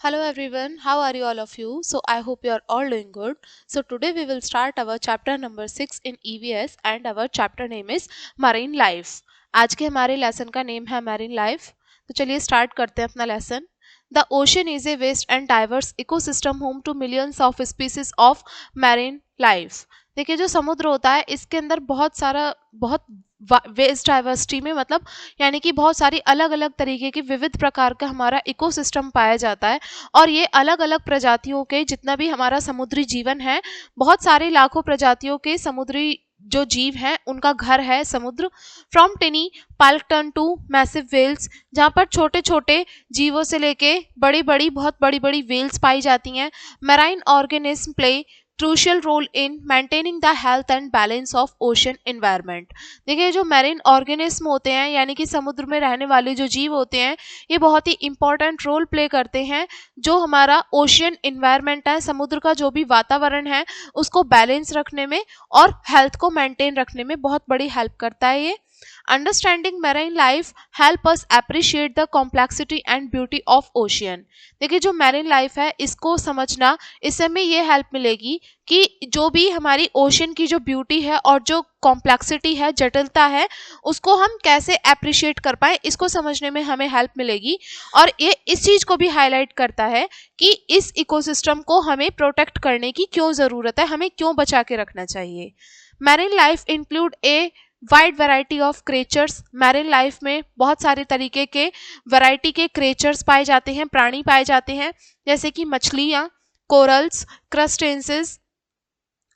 Hello everyone, how are you all of you? So I hope you are all doing good. So today we will start our chapter number 6 in EVS and our chapter name is Marine Life. आज के हमारे lesson का name है Marine Life. तो चलिए start करते हैं अपना lesson. The ocean is a vast and diverse ecosystem home to millions of species of marine life. देखिए जो समुद्र होता है इसके अंदर बहुत वेस्ट डाइवर्सिटी में मतलब यानी कि बहुत सारी अलग अलग तरीके के विविध प्रकार का हमारा इकोसिस्टम पाया जाता है और ये अलग अलग प्रजातियों के जितना भी हमारा समुद्री जीवन है बहुत सारे लाखों प्रजातियों के समुद्री जो जीव हैं उनका घर है समुद्र. From tiny plankton to massive whales, जहाँ पर छोटे छोटे जीवों से लेके बहुत बड़ी बड़ी वेल्स पाई जाती हैं. Marine organism play crucial role in maintaining the health and balance of ocean environment. देखिए जो मैरीन ऑर्गेनिज्म होते हैं यानी कि समुद्र में रहने वाले जो जीव होते हैं ये बहुत ही इंपॉर्टेंट रोल प्ले करते हैं जो हमारा ओशियन एनवायरनमेंट है, समुद्र का जो भी वातावरण है उसको बैलेंस रखने में और हेल्थ को मेंटेन रखने में बहुत बड़ी हेल्प करता है ये. Understanding marine life help us appreciate the complexity and beauty of ocean. देखिए जो मैरीन लाइफ है इसको समझना, इससे हमें ये हेल्प मिलेगी कि जो भी हमारी ओशन की जो ब्यूटी है और जो कॉम्प्लेक्सिटी है, जटिलता है, उसको हम कैसे अप्रिशिएट कर पाए इसको समझने में हमें हेल्प मिलेगी. और ये इस चीज़ को भी हाईलाइट करता है कि इस इकोसिस्टम को हमें प्रोटेक्ट करने की क्यों ज़रूरत है, हमें क्यों बचा के रखना चाहिए. Marine life include A wide variety of creatures. Marine life में बहुत सारे तरीके के वैरायटी के क्रिएचर्स पाए जाते हैं, प्राणी पाए जाते हैं, जैसे कि मछलियाँ, corals, crustaceans,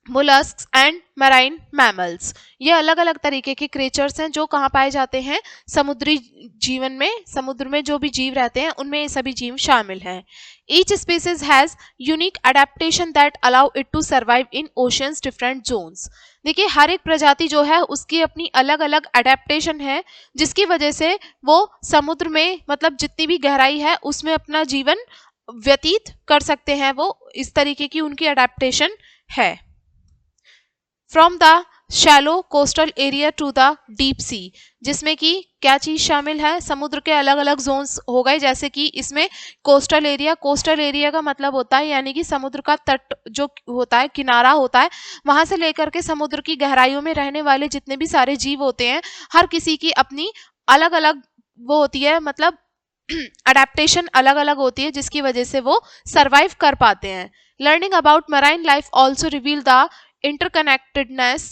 molluscs and marine mammals. ये अलग अलग तरीके के क्रिएचर्स हैं जो कहाँ पाए जाते हैं, समुद्री जीवन में. समुद्र में जो भी जीव रहते हैं उनमें ये सभी जीव शामिल हैं. Each species has unique adaptation that allow it to survive in oceans different zones. देखिए हर एक प्रजाति जो है उसकी अपनी अलग अलग अडेप्टेशन है जिसकी वजह से वो समुद्र में मतलब जितनी भी गहराई है उसमें अपना जीवन व्यतीत कर सकते हैं. वो इस तरीके की उनकी अडेप्टेशन है. From the shallow coastal area to the deep sea, जिसमें कि क्या चीज़ शामिल है, समुद्र के अलग अलग जोन्स हो गए. जैसे कि इसमें कोस्टल एरिया का मतलब होता है यानी कि समुद्र का तट जो होता है, किनारा होता है, वहाँ से लेकर के समुद्र की गहराइयों में रहने वाले जितने भी सारे जीव होते हैं हर किसी की अपनी अलग अलग वो होती है, मतलब अडेप्टेशन अलग अलग होती है जिसकी वजह से वो सर्वाइव कर पाते हैं. Learning about marine life also reveal the interconnectedness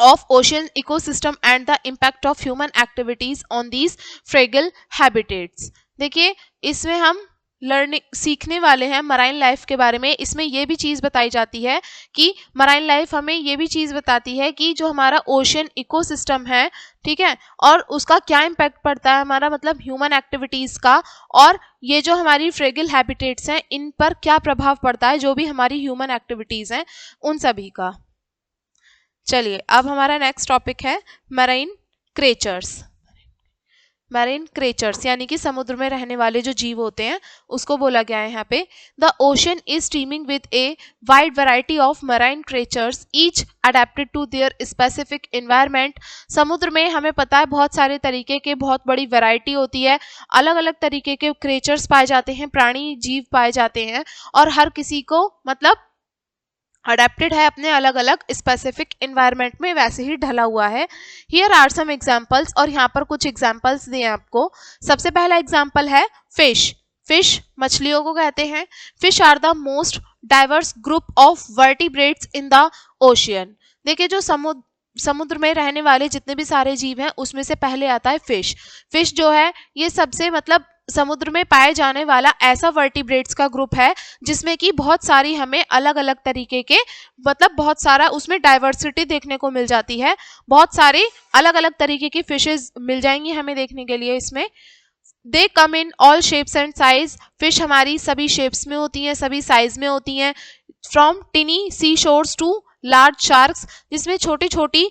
of ocean ecosystem and the impact of human activities on these fragile habitats. देखिए इसमें हम लर्निंग सीखने वाले हैं मराइन लाइफ के बारे में. इसमें यह भी चीज़ बताई जाती है कि मराइन लाइफ हमें ये भी चीज़ बताती है कि जो हमारा ओशन इकोसिस्टम है, ठीक है, और उसका क्या इम्पैक्ट पड़ता है हमारा मतलब ह्यूमन एक्टिविटीज़ का, और ये जो हमारी फ्रेगिल हैबिटेट्स हैं इन पर क्या प्रभाव पड़ता है जो भी हमारी ह्यूमन एक्टिविटीज़ हैं उन सभी का. चलिए अब हमारा नेक्स्ट टॉपिक है मैरीन क्रिएचर्स. मैरीन क्रिएचर्स यानी कि समुद्र में रहने वाले जो जीव होते हैं उसको बोला गया है यहाँ पे. The ocean is teeming with a wide variety of marine creatures each adapted to their specific environment. समुद्र में हमें पता है बहुत सारे तरीके के बहुत बड़ी वैरायटी होती है, अलग अलग तरीके के क्रिएचर्स पाए जाते हैं, प्राणी जीव पाए जाते हैं, और हर किसी को मतलब अडेप्टेड है अपने अलग अलग स्पेसिफिक एनवायरनमेंट में, वैसे ही ढला हुआ है. हियर आर सम एग्जांपल्स, और यहाँ पर कुछ एग्जांपल्स दिए आपको. सबसे पहला एग्जांपल है फिश. फिश मछलियों को कहते हैं. Fish are the most diverse group of vertebrates in the ocean. देखिए जो समुद्र में रहने वाले जितने भी सारे जीव हैं उसमें से पहले आता है फिश. फिश जो है ये सबसे मतलब समुद्र में पाए जाने वाला ऐसा वर्टिब्रेट्स का ग्रुप है जिसमें कि बहुत सारी हमें अलग अलग तरीके के मतलब बहुत सारा उसमें डाइवर्सिटी देखने को मिल जाती है. बहुत सारे अलग अलग तरीके की फिशेस मिल जाएंगी हमें देखने के लिए इसमें. They come in all shapes and sizes. Fish हमारी सभी शेप्स में होती हैं, सभी साइज में होती हैं. From tiny seahorses to large sharks, जिसमें छोटी छोटी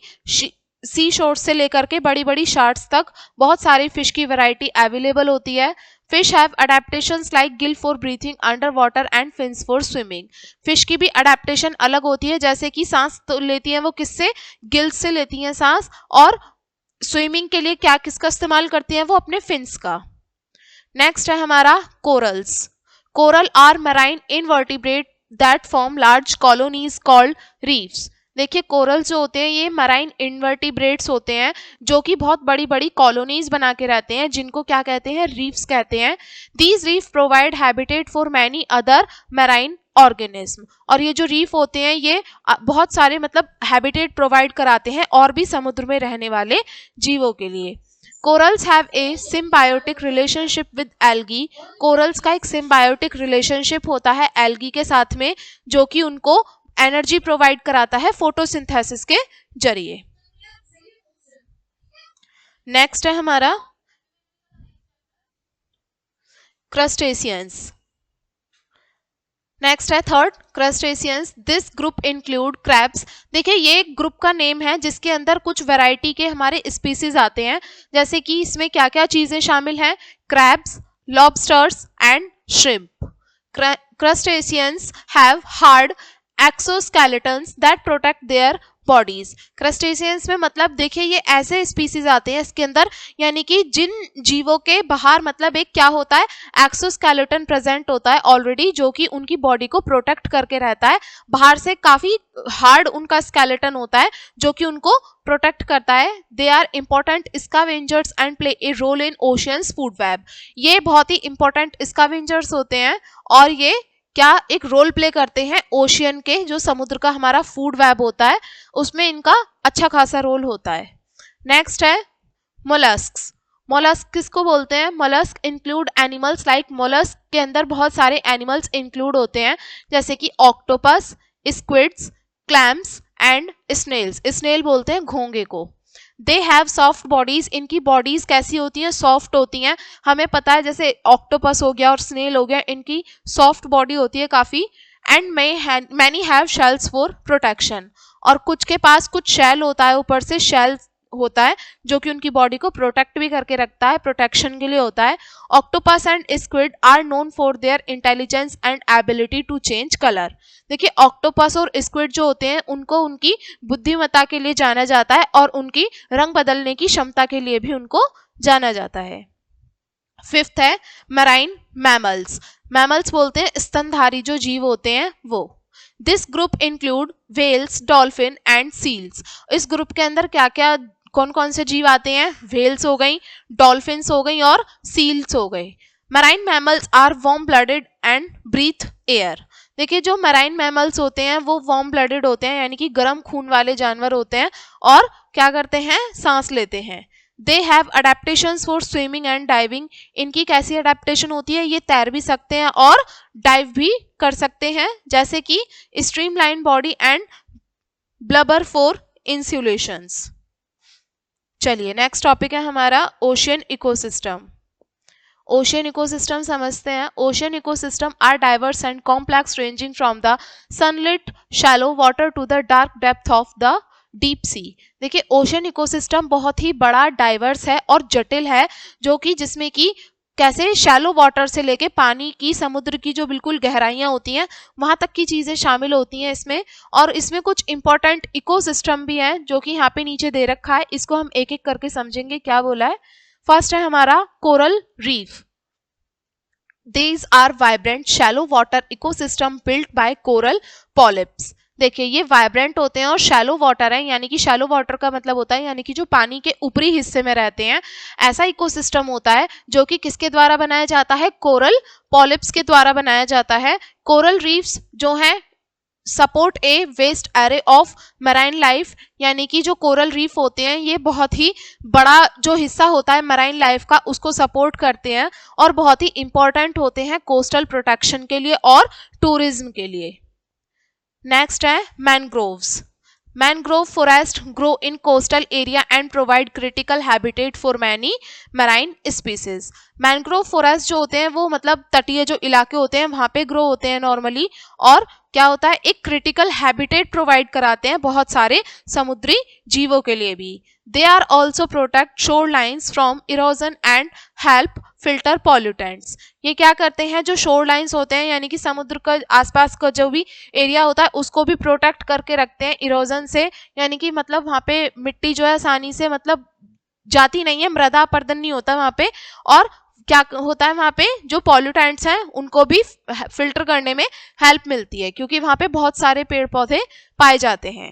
सी शोर्स से लेकर के बड़ी बड़ी शार्क्स तक बहुत सारी फिश की वैरायटी अवेलेबल होती है. Fish have adaptations like Gill for breathing under water and fins for swimming. Fish की भी अडेप्टेशन अलग होती है, जैसे कि सांस तो लेती हैं वो किससे, गिल्स से लेती हैं सांस, और स्विमिंग के लिए क्या किसका इस्तेमाल करती हैं वो अपने फिन्स का. नेक्स्ट है हमारा corals. Coral are marine invertebrate that form large colonies called reefs. देखिए कोरल जो होते हैं ये मराइन इनवर्टिब्रेट्स होते हैं जो कि बहुत बड़ी बड़ी कॉलोनीज बना के रहते हैं, जिनको क्या कहते हैं, रीफ्स कहते हैं। These reef provide habitat for many other marine organism. और ये जो रीफ होते हैं ये बहुत सारे मतलब हैबिटेट प्रोवाइड कराते हैं और भी समुद्र में रहने वाले जीवों के लिए। Corals have a symbiotic relationship with algae. Corals का एक सिम्बायोटिक रिलेशनशिप होता है एल्गी के साथ में, जो कि उनको एनर्जी प्रोवाइड कराता है फोटोसिंथेसिस के जरिए। नेक्स्ट है हमारा क्रस्टेशियंस। नेक्स्ट है third crustaceans. This group include crabs. देखिए ये एक ग्रुप का नेम है जिसके अंदर कुछ वैरायटी के हमारे स्पीसीज आते हैं, जैसे कि इसमें क्या क्या चीजें शामिल हैं, crabs, lobsters and shrimp. Crustaceans have hard exoskeletons that protect their bodies. Crustaceans में मतलब देखिए ये ऐसे स्पीसीज आते हैं इसके अंदर, यानी कि जिन जीवों के बाहर मतलब एक क्या होता है, एक्सोस्केलेटन प्रेजेंट होता है ऑलरेडी, जो कि उनकी बॉडी को प्रोटेक्ट करके रहता है। बाहर से काफी हार्ड उनका स्केलेटन होता है जो कि उनको प्रोटेक्ट करता है। They are important scavengers and play a role in oceans food web. ये बहुत ही इंपॉर्टेंट स्कैवेंजर्स होते हैं और ये क्या एक रोल प्ले करते हैं ओशियन के, जो समुद्र का हमारा फूड वेब होता है उसमें इनका अच्छा खासा रोल होता है। नेक्स्ट है मोलस्क्स। मोलस्क किसको बोलते हैं, mollusc include animals like, mollusc के अंदर बहुत सारे एनिमल्स इंक्लूड होते हैं जैसे कि octopus, squids, clams and snails. Snail बोलते हैं घोंगे को। They have soft bodies. इनकी बॉडीज कैसी होती हैं, सॉफ्ट होती हैं। हमें पता है जैसे ऑक्टोपस हो गया और स्नेल हो गया, इनकी सॉफ्ट बॉडी होती है काफी। And many have shells for protection. और कुछ के पास कुछ शेल होता है, ऊपर से शेल होता है जो कि उनकी बॉडी को प्रोटेक्ट भी करके रखता है, प्रोटेक्शन के लिए होता है। Octopus and squid are known for their intelligence and ability to change colour. देखिए ऑक्टोपस और स्क्विड जो होते हैं उनको उनकी बुद्धिमत्ता के लिए जाना जाता है और उनकी रंग बदलने की क्षमता के लिए भी उनको जाना जाता है। फिफ्थ है मराइन मैमल्स। मैमल्स बोलते हैं स्तनधारी जो जीव होते हैं वो। This group include whales, dolphin and seals. इस ग्रुप के अंदर क्या क्या कौन कौन से जीव आते हैं, व्हेल्स हो गई, डॉल्फिन्स हो गई और सील्स हो गए। Marine mammals are warm blooded and breathe air. देखिए जो मराइन मैमल्स होते हैं वो वार्म ब्लडेड होते हैं, यानी कि गर्म खून वाले जानवर होते हैं और क्या करते हैं, सांस लेते हैं। They have adaptations for swimming and diving. इनकी कैसी अडेप्टेशन होती है, ये तैर भी सकते हैं और डाइव भी कर सकते हैं, जैसे कि streamline body and blubber for insulations. चलिए नेक्स्ट टॉपिक है हमारा ओशियन इकोसिस्टम। ओशियन इकोसिस्टम समझते हैं। Ocean ecosystem are diverse and complex ranging from the sunlit shallow water to the dark depth of the deep sea. देखिए ocean ecosystem बहुत ही बड़ा, diverse है और जटिल है, जो कि जिसमें कि कैसे शैलो वाटर से लेके पानी की, समुद्र की जो बिल्कुल गहराइयां होती हैं वहां तक की चीजें शामिल होती हैं इसमें। और इसमें कुछ इंपॉर्टेंट इकोसिस्टम भी है जो कि यहाँ पे नीचे दे रखा है, इसको हम एक एक करके समझेंगे क्या बोला है। फर्स्ट है हमारा coral reef. These are vibrant shallow water ecosystem built by coral polyps। देखिए ये वाइब्रेंट होते हैं और शैलो वाटर है, यानी कि शैलो वाटर का मतलब होता है यानी कि जो पानी के ऊपरी हिस्से में रहते हैं। ऐसा इकोसिस्टम होता है जो कि किसके द्वारा बनाया जाता है, कोरल पॉलिप्स के द्वारा बनाया जाता है। कोरल रीफ्स जो हैं support a vast array of marine life, यानी कि जो कोरल रीफ होते हैं ये बहुत ही बड़ा जो हिस्सा होता है मराइन लाइफ का उसको सपोर्ट करते हैं और बहुत ही इंपॉर्टेंट होते हैं कोस्टल प्रोटेक्शन के लिए और टूरिज्म के लिए। नेक्स्ट है mangroves. Mangrove forest grow in coastal area and provide critical habitat for many marine species. Mangrove forest जो होते हैं वो मतलब तटीय जो इलाके होते हैं वहां पे ग्रो होते हैं नॉर्मली, और क्या होता है एक क्रिटिकल हैबिटेट प्रोवाइड कराते हैं बहुत सारे समुद्री जीवों के लिए भी। दे आर ऑल्सो प्रोटेक्ट शोर lines from erosion and help filter pollutants. ये क्या करते हैं, जो शोर लाइन्स होते हैं यानी कि समुद्र का आसपास का जो भी एरिया होता है उसको भी प्रोटेक्ट करके रखते हैं इरोजन से, यानी कि मतलब वहाँ पे मिट्टी जो है आसानी से मतलब जाती नहीं है, मृदा अपरदन नहीं होता वहाँ पे, और क्या होता है वहां पे, जो पॉल्यूटेंट्स हैं उनको भी फिल्टर करने में हेल्प मिलती है, क्योंकि वहां पे बहुत सारे पेड़ पौधे पाए जाते हैं।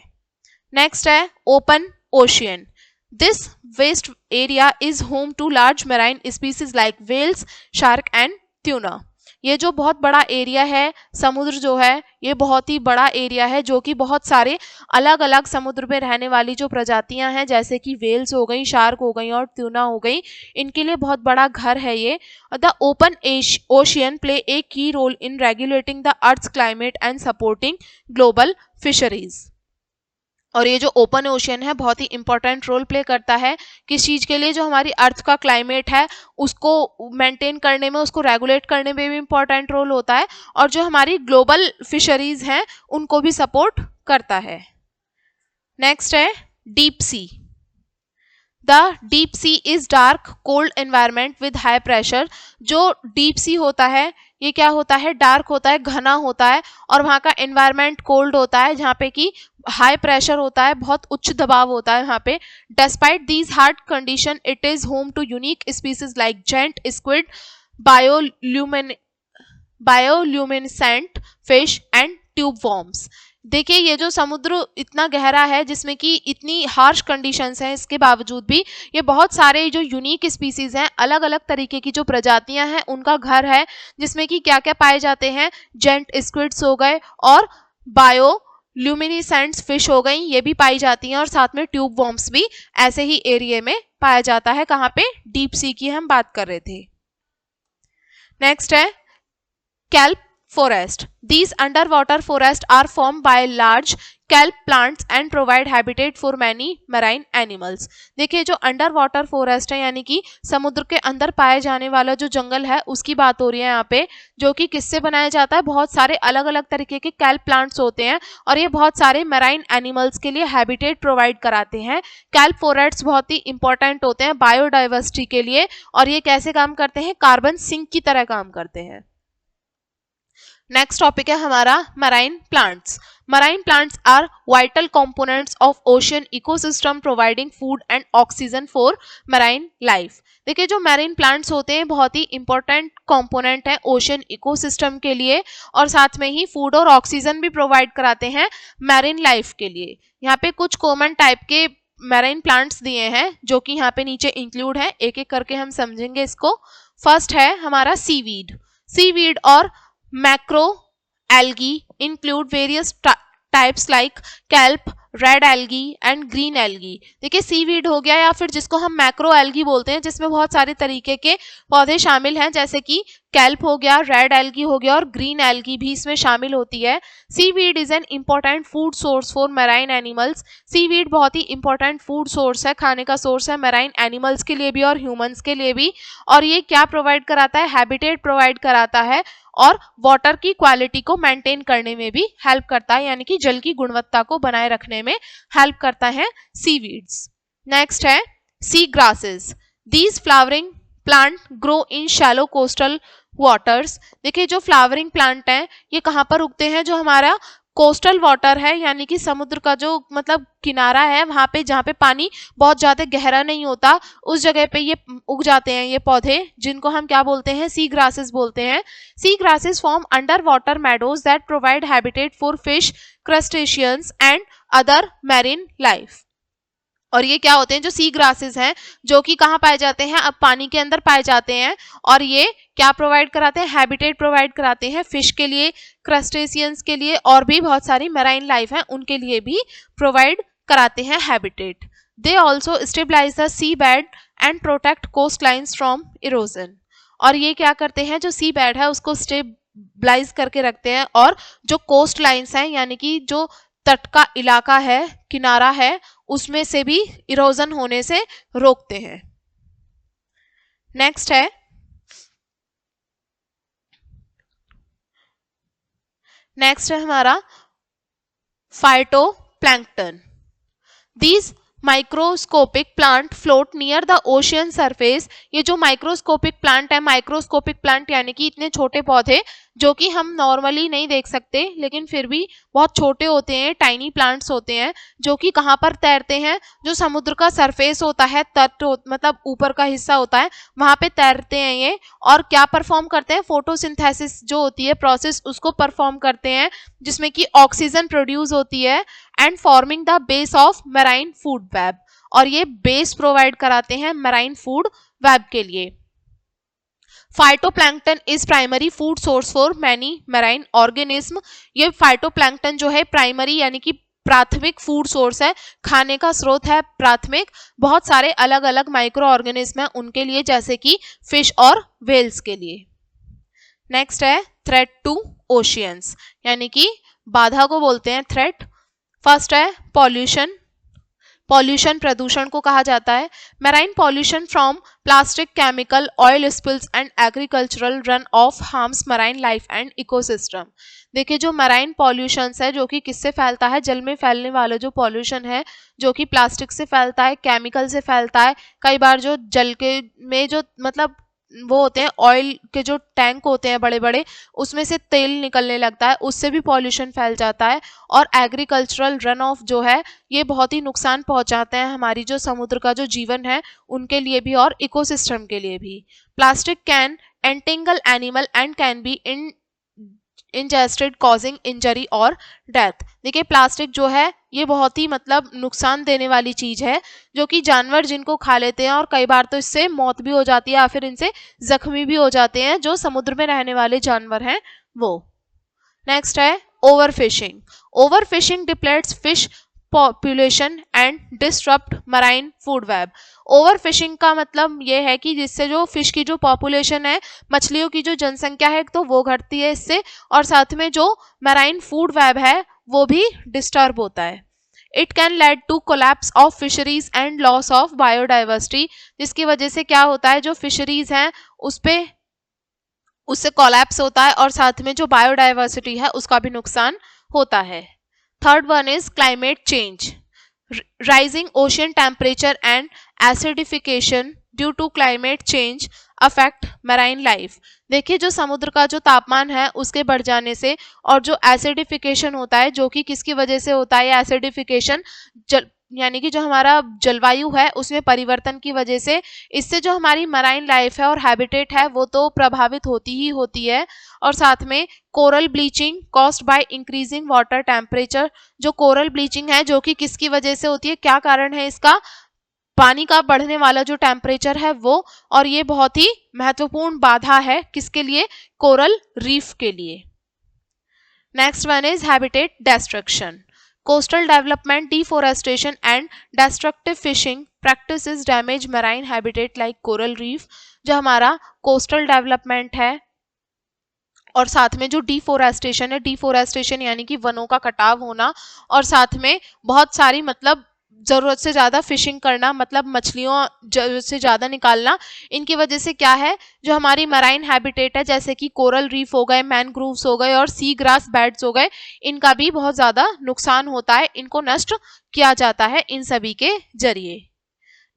नेक्स्ट है open ocean. This vast area is home to large marine species like whales, shark and tuna. ये जो बहुत बड़ा एरिया है, समुद्र जो है ये बहुत ही बड़ा एरिया है, जो कि बहुत सारे अलग अलग समुद्र में रहने वाली जो प्रजातियां हैं, जैसे कि वेल्स हो गई, शार्क हो गई और ट्यूना हो गई, इनके लिए बहुत बड़ा घर है ये। The open ocean play a key role in regulating the earth's climate and supporting global fisheries. और ये जो ओपन ओशियन है बहुत ही इंपॉर्टेंट रोल प्ले करता है किस चीज के लिए, जो हमारी अर्थ का क्लाइमेट है उसको मेंटेन करने में, उसको रेगुलेट करने में भी इंपॉर्टेंट रोल होता है, और जो हमारी ग्लोबल फिशरीज हैं उनको भी सपोर्ट करता है। नेक्स्ट है deep sea. The deep C is dark cold environment with high pressure. जो डीप सी होता है ये क्या होता है, डार्क होता है, घना होता है, और वहाँ का एनवायरमेंट कोल्ड होता है, जहाँ पे कि हाई प्रेशर होता है, बहुत उच्च दबाव होता है वहाँ पे। Despite these hard condition it is home to unique species like giant squid, bioluminescent fish and tube worms. देखिए ये जो समुद्र इतना गहरा है जिसमें कि इतनी हार्श कंडीशंस हैं, इसके बावजूद भी ये बहुत सारे जो यूनिक स्पीसीज हैं, अलग अलग तरीके की जो प्रजातियां हैं उनका घर है, जिसमें कि क्या क्या पाए जाते हैं, जेंट स्क्विड्स हो गए और बायो ल्यूमिनिसेंट्स फिश हो गई, ये भी पाई जाती हैं, और साथ में ट्यूब वॉर्म्स भी ऐसे ही एरिया में पाया जाता है। कहाँ पे, डीप सी की हम बात कर रहे थे। नेक्स्ट है kelp forest. These underwater forests are formed by large kelp plants and provide habitat for many marine animals. देखिए जो अंडर वाटर फॉरेस्ट है, यानी कि समुद्र के अंदर पाए जाने वाला जो जंगल है उसकी बात हो रही है यहाँ पे, जो कि किससे बनाया जाता है, बहुत सारे अलग अलग तरीके के कैल्प प्लांट्स होते हैं, और ये बहुत सारे मैराइन एनिमल्स के लिए हैबिटेट प्रोवाइड कराते हैं। कैल्प फॉरेस्ट बहुत ही इंपॉर्टेंट होते हैं बायोडाइवर्सिटी के लिए, और ये कैसे काम करते हैं, कार्बन सिंक की तरह काम करते हैं। नेक्स्ट टॉपिक है हमारा marine plants. Marine plants are vital components of ocean ecosystem providing food and oxygen for marine life. देखिए जो मैरीन प्लांट्स होते हैं बहुत ही इंपॉर्टेंट कंपोनेंट है ओशियन इकोसिस्टम के लिए, और साथ में ही फूड और ऑक्सीजन भी प्रोवाइड कराते हैं मैरीन लाइफ के लिए। यहाँ पे कुछ कॉमन टाइप के मैरीन प्लांट्स दिए हैं जो कि यहाँ पे नीचे इंक्लूड है, एक एक करके हम समझेंगे इसको। फर्स्ट है हमारा सीवीड। सीवीड और macro algae include various types like kelp, red algae and green algae. देखिए सीवीड हो गया, या फिर जिसको हम मैक्रो एल्गी बोलते हैं, जिसमें बहुत सारे तरीके के पौधे शामिल हैं, जैसे कि कैल्प हो गया, रेड एल्गी हो गया और ग्रीन एल्गी भी इसमें शामिल होती है। Seaweed is an important food source for marine animals. Seaweed बहुत ही इंपॉर्टेंट फूड सोर्स है, खाने का सोर्स है मैराइन एनिमल्स के लिए भी और ह्यूमंस के लिए भी। और ये क्या प्रोवाइड कराता है, हैबिटेट प्रोवाइड कराता है, और वाटर की क्वालिटी को मेंटेन करने में भी हेल्प करता है, यानी कि जल की गुणवत्ता को बनाए रखने में हेल्प करता है सीवीड्स। नेक्स्ट है sea grasses. These flowering plant grow in shallow coastal waters. देखिए जो फ्लावरिंग प्लांट हैं ये कहाँ पर उगते हैं, जो हमारा कोस्टल वाटर है, यानी कि समुद्र का जो मतलब किनारा है वहां पे, जहाँ पे पानी बहुत ज्यादा गहरा नहीं होता, उस जगह पे ये उग जाते हैं ये पौधे, जिनको हम क्या बोलते हैं, सी ग्रासेस बोलते हैं। Sea grasses form under water meadows that provide habitat for fish, crustaceans and other marine life. और ये क्या होते हैं, जो सी ग्रासेस हैं जो कि कहाँ पाए जाते हैं, अब पानी के अंदर पाए जाते हैं, और ये क्या प्रोवाइड कराते हैं, हैबिटेट प्रोवाइड कराते हैं फिश के लिए, क्रस्टेशियंस के लिए, और भी बहुत सारी मैराइन लाइफ है उनके लिए भी प्रोवाइड कराते हैं habitat. They also stabilize the sea bed and protect coast lines from erosion. और ये क्या करते हैं, जो सी बेड है उसको स्टेबलाइज करके रखते हैं, और जो कोस्ट लाइन्स हैं यानी कि जो तट का इलाका है, किनारा है, उसमें से भी इरोजन होने से रोकते हैं। नेक्स्ट है हमारा phytoplankton. These microscopic plant float near the ocean surface. ये जो माइक्रोस्कोपिक प्लांट है, माइक्रोस्कोपिक प्लांट यानी कि इतने छोटे पौधे जो कि हम नॉर्मली नहीं देख सकते, लेकिन फिर भी बहुत छोटे होते हैं, टाइनी प्लांट्स होते हैं जो कि कहाँ पर तैरते हैं, जो समुद्र का सरफेस होता है, मतलब ऊपर का हिस्सा होता है, वहां पे तैरते हैं ये। और क्या परफॉर्म करते हैं, फोटोसिंथेसिस जो होती है प्रोसेस, उसको परफॉर्म करते हैं, जिसमें कि ऑक्सीजन प्रोड्यूस होती है, and forming the base of marine food web, और ये बेस प्रोवाइड कराते हैं मैराइन फूड वेब के लिए। Phytoplankton is primary food source for many marine organism. ये फाइटोप्लैंक्टन जो है प्राइमरी यानी कि प्राथमिक फूड सोर्स है, खाने का स्रोत है प्राथमिक, बहुत सारे अलग अलग माइक्रो ऑर्गेनिज्म है उनके लिए, जैसे कि फिश और व्हेल्स के लिए। नेक्स्ट है थ्रेट टू ओशियंस, यानी कि बाधा को बोलते हैं थ्रेट। फर्स्ट है पॉल्यूशन। पॉल्यूशन प्रदूषण को कहा जाता है। Marine pollution from plastic, chemical, oil spills and agricultural run of harms marine life and ecosystem. देखिए जो मैराइन पॉल्यूशन है जो कि किससे फैलता है, जल में फैलने वाला जो पॉल्यूशन है, जो कि प्लास्टिक से फैलता है, केमिकल से फैलता है, कई बार जो जल के में जो मतलब वो होते हैं ऑयल के जो टैंक होते हैं बड़े बड़े, उसमें से तेल निकलने लगता है, उससे भी पॉल्यूशन फैल जाता है। और एग्रीकल्चरल रन ऑफ जो है ये बहुत ही नुकसान पहुंचाते हैं हमारी जो समुद्र का जो जीवन है उनके लिए भी और इकोसिस्टम के लिए भी। Plastic can entangle animal and can be ingested causing injury और डेथ। देखिए प्लास्टिक जो है ये बहुत ही मतलब नुकसान देने वाली चीज है, जो कि जानवर जिनको खा लेते हैं, और कई बार तो इससे मौत भी हो जाती है या फिर इनसे जख्मी भी हो जाते हैं जो समुद्र में रहने वाले जानवर हैं वो। नेक्स्ट है overfishing. Overfishing depletes fish population and disrupt marine food web. Overfishing का मतलब ये है कि जिससे जो फिश की जो पॉपुलेशन है, मछलियों की जो जनसंख्या है तो वो घटती है इससे, और साथ में जो मराइन फूड वेब है वो भी डिस्टर्ब होता है। It can lead to collapse of fisheries and loss of biodiversity, जिसकी वजह से क्या होता है, जो फिशरीज हैं उस पे उससे कोलैप्स होता है, और साथ में जो बायोडाइवर्सिटी है उसका भी नुकसान होता है। Third one is climate change. Rising ocean temperature and acidification due to climate change affect marine life. देखिए जो समुद्र का जो तापमान है उसके बढ़ जाने से, और जो एसिडिफिकेशन होता है जो कि किसकी वजह से होता है, एसिडिफिकेशन यानी कि जो हमारा जलवायु है उसमें परिवर्तन की वजह से, इससे जो हमारी मराइन लाइफ है और हैबिटेट है वो तो प्रभावित होती ही होती है। और साथ में coral bleaching caused by increasing water temperature. जो कोरल ब्लीचिंग है जो कि किसकी वजह से होती है, क्या कारण है इसका, पानी का बढ़ने वाला जो टेम्परेचर है वो, और ये बहुत ही महत्वपूर्ण बाधा है किसके लिए, कोरल रीफ के लिए। Next one is habitat destruction. Coastal development, deforestation and destructive fishing practices damage marine habitat like coral reef। जो हमारा coastal development है और साथ में जो डिफोरेस्टेशन है, डिफोरेस्टेशन यानी कि वनों का कटाव होना, और साथ में बहुत सारी मतलब जरूरत से ज्यादा फिशिंग करना, मतलब मछलियों जरूरत से ज्यादा निकालना, इनकी वजह से क्या है, जो हमारी मराइन हैबिटेट है जैसे कि कोरल रीफ हो गए, मैनग्रोव्स हो गए और सी ग्रास बेड्स हो गए, इनका भी बहुत ज्यादा नुकसान होता है, इनको नष्ट किया जाता है इन सभी के जरिए।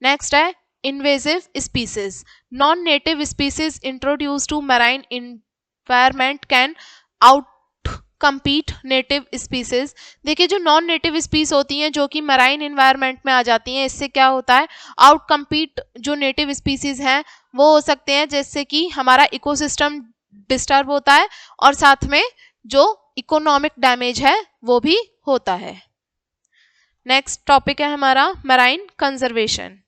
नेक्स्ट है invasive species. Non native species introduce to marine environment can out compete native species. देखिए जो नॉन नेटिव स्पीस होती हैं जो कि मराइन एनवायरनमेंट में आ जाती हैं, इससे क्या होता है, आउट कम्पीट जो नेटिव स्पीसीज हैं वो हो सकते हैं, जैसे कि हमारा इकोसिस्टम डिस्टर्ब होता है, और साथ में जो इकोनॉमिक डैमेज है वो भी होता है। नेक्स्ट टॉपिक है हमारा मराइन कंजर्वेशन,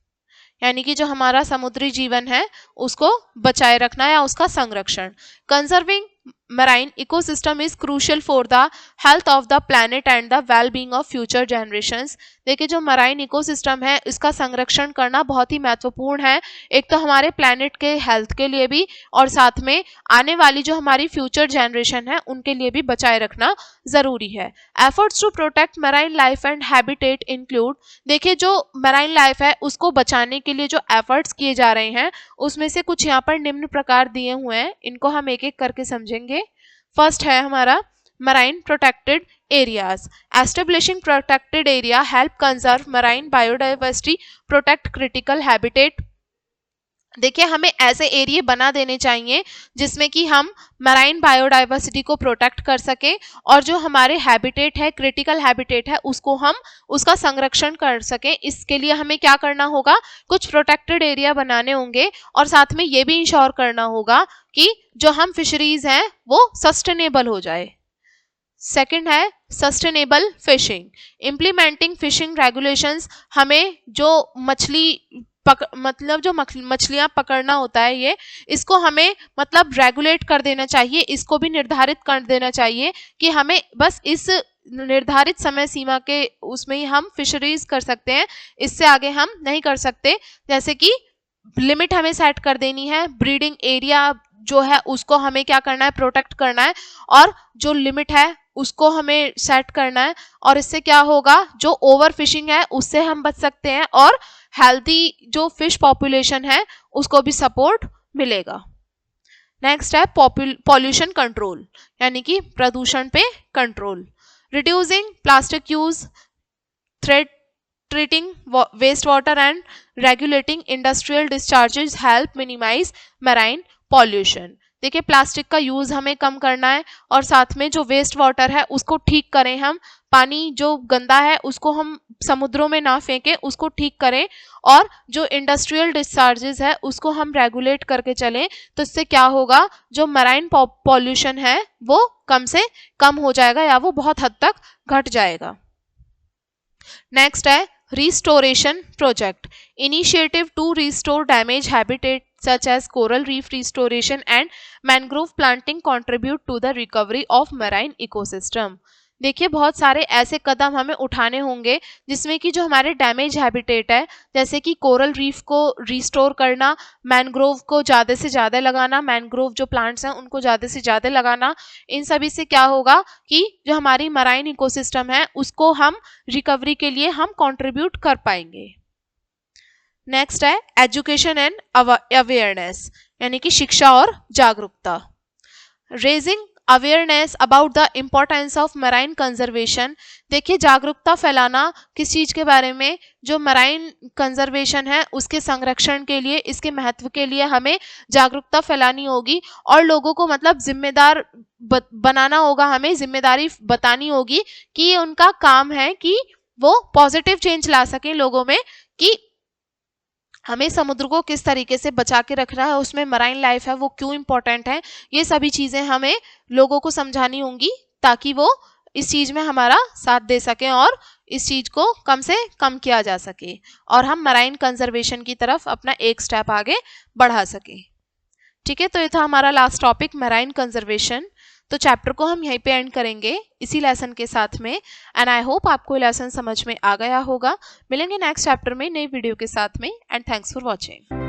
यानी कि जो हमारा समुद्री जीवन है उसको बचाए रखना या उसका संरक्षण। Conserving marine ecosystem is crucial for the health of the planet and the well-being of future generations। देखिए जो मराइन इकोसिस्टम है इसका संरक्षण करना बहुत ही महत्वपूर्ण है, एक तो हमारे प्लैनेट के हेल्थ के लिए भी, और साथ में आने वाली जो हमारी फ्यूचर जनरेशन है उनके लिए भी बचाए रखना जरूरी है। Efforts to protect marine life and habitat include. देखिए जो मराइन लाइफ है उसको बचाने के लिए जो एफर्ट्स किए जा रहे हैं उसमें से कुछ यहाँ पर निम्न प्रकार दिए हुए हैं, इनको हम एक एक करके समझेंगे। फर्स्ट है हमारा marine protected areas. Establishing protected area help conserve marine biodiversity, protect critical habitat देखिए हमें ऐसे एरिया बना देने चाहिए जिसमें कि हम मैराइन बायोडाइवर्सिटी को प्रोटेक्ट कर सके और जो हमारे हैबिटेट है, क्रिटिकल हैबिटेट है, उसको हम उसका संरक्षण कर सकें। इसके लिए हमें क्या करना होगा, कुछ प्रोटेक्टेड एरिया बनाने होंगे और साथ में ये भी इंश्योर करना होगा कि जो हम फिशरीज हैं वो सस्टेनेबल हो जाए। सेकंड है sustainable fishing. Implementing fishing regulations, हमें जो मतलब जो मछलियां पकड़ना होता है ये, इसको हमें मतलब रेगुलेट कर देना चाहिए, इसको भी निर्धारित कर देना चाहिए कि हमें बस इस निर्धारित समय सीमा के उसमें ही हम फिशरीज कर सकते हैं, इससे आगे हम नहीं कर सकते। जैसे कि लिमिट हमें सेट कर देनी है, ब्रीडिंग एरिया जो है उसको हमें क्या करना है, प्रोटेक्ट करना है, और जो लिमिट है उसको हमें सेट करना है। और इससे क्या होगा, जो ओवर फिशिंग है उससे हम बच सकते हैं और हेल्दी जो फिश पॉपुलेशन है उसको भी सपोर्ट मिलेगा। नेक्स्ट है पॉल्यूशन कंट्रोल, यानी कि प्रदूषण पे control. Reducing plastic use, treating wastewater and regulating industrial discharges help minimize marine pollution। देखिए प्लास्टिक का यूज हमें कम करना है और साथ में जो वेस्ट वाटर है उसको ठीक करें, हम पानी जो गंदा है उसको हम समुद्रों में ना फेंकें, उसको ठीक करें, और जो इंडस्ट्रियल डिस्चार्जेस है उसको हम रेगुलेट करके चलें। तो इससे क्या होगा, जो मराइन पॉल्यूशन है वो कम से कम हो जाएगा या वो बहुत हद तक घट जाएगा। नेक्स्ट है restoration project, initiative to restore damaged habitat such as coral reef restoration and mangrove planting contribute to the recovery of marine ecosystem। देखिए बहुत सारे ऐसे कदम हमें उठाने होंगे जिसमें कि जो हमारे डैमेज हैबिटेट है, जैसे कि कोरल रीफ को रिस्टोर करना, मैनग्रोव को ज़्यादा से ज़्यादा लगाना, मैनग्रोव जो प्लांट्स हैं उनको ज़्यादा से ज़्यादा लगाना, इन सभी से क्या होगा कि जो हमारी मराइन इकोसिस्टम है उसको हम रिकवरी के लिए हम कंट्रीब्यूट कर पाएंगे। नेक्स्ट है एजुकेशन एंड अवेयरनेस, यानी कि शिक्षा और जागरूकता। Raising awareness about the importance of marine conservation. देखिए जागरूकता फैलाना किस चीज़ के बारे में, जो मराइन कंजर्वेशन है उसके संरक्षण के लिए, इसके महत्व के लिए हमें जागरूकता फैलानी होगी और लोगों को मतलब जिम्मेदार बनाना होगा, हमें जिम्मेदारी बतानी होगी कि ये उनका काम है कि वो पॉजिटिव चेंज ला सकें लोगों में, कि हमें समुद्र को किस तरीके से बचा के रखना है, उसमें मराइन लाइफ है वो क्यों इम्पोर्टेंट है। ये सभी चीज़ें हमें लोगों को समझानी होंगी ताकि वो इस चीज़ में हमारा साथ दे सकें और इस चीज़ को कम से कम किया जा सके और हम मराइन कंजर्वेशन की तरफ अपना एक स्टेप आगे बढ़ा सकें। ठीक है, तो ये था हमारा लास्ट टॉपिक मराइन कंजर्वेशन। तो चैप्टर को हम यहीं पे एंड करेंगे इसी लेसन के साथ में, एंड आई होप आपको लेसन समझ में आ गया होगा। मिलेंगे नेक्स्ट चैप्टर में नई वीडियो के साथ में, एंड थैंक्स फॉर वॉचिंग।